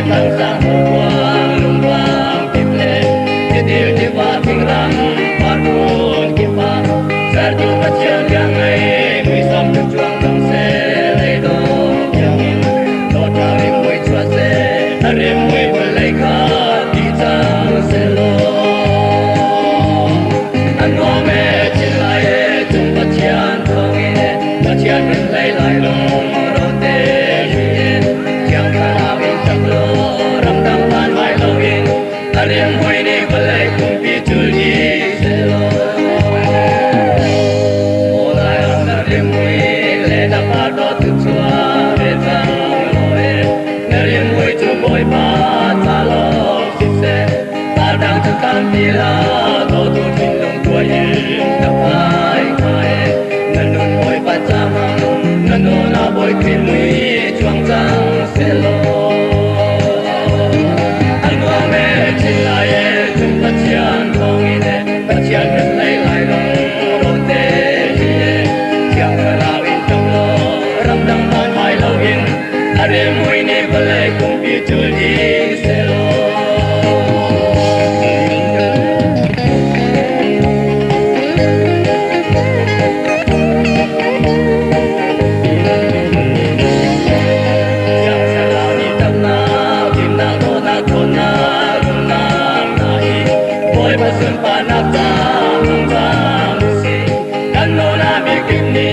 tăng sang hồ quang lung vang kịp lệ tiệt tiêu tiêu và kinh răng và buồn kịp ba giờ tu bắt chân yang ấy người sống được chuông tâm sẽ lấy đồ yang in đồ trao đi mùi chua sẽ đêm mùi vừa lấy khá đi trăng sẽ lo anh ngó mẹ trên lại chúng bắt chân không nghe bắt chân mình lấy lại lòng Alim hui ni balai kumpi tuli selo. Olai alim hui le da pado tutua betang loe. Alim hui tu boy pa talo sise. Padang tukang tila to tu tinlong tua yin kapai kai. Nanun boy pa jamang nanun na boy kimui chuang jang selo. Adem hui ni balai kumpi tuli selo. Yang salau ni tamna, timna kona kona kona nahi. Boy pasun panak jam jam si. Kano na bikin ni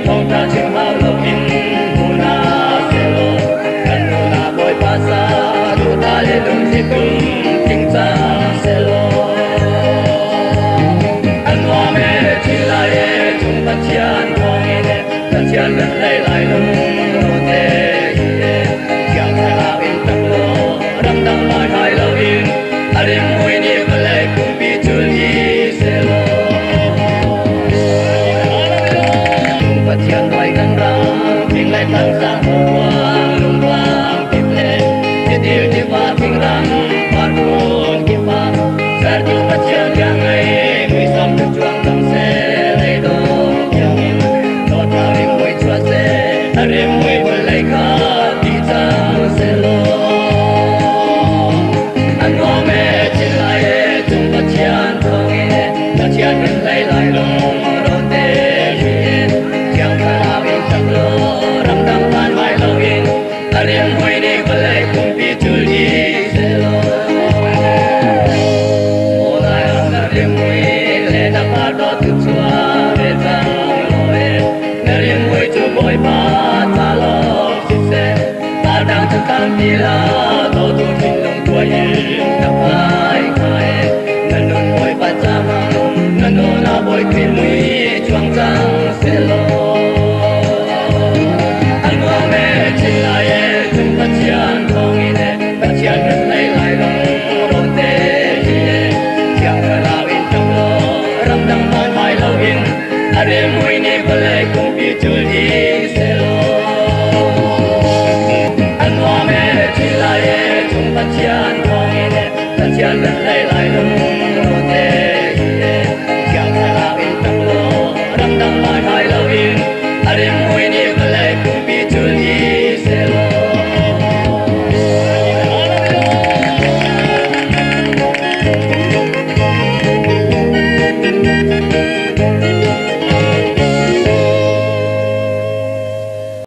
thong ta chim hao lokin. Pasa tu tali lung si tung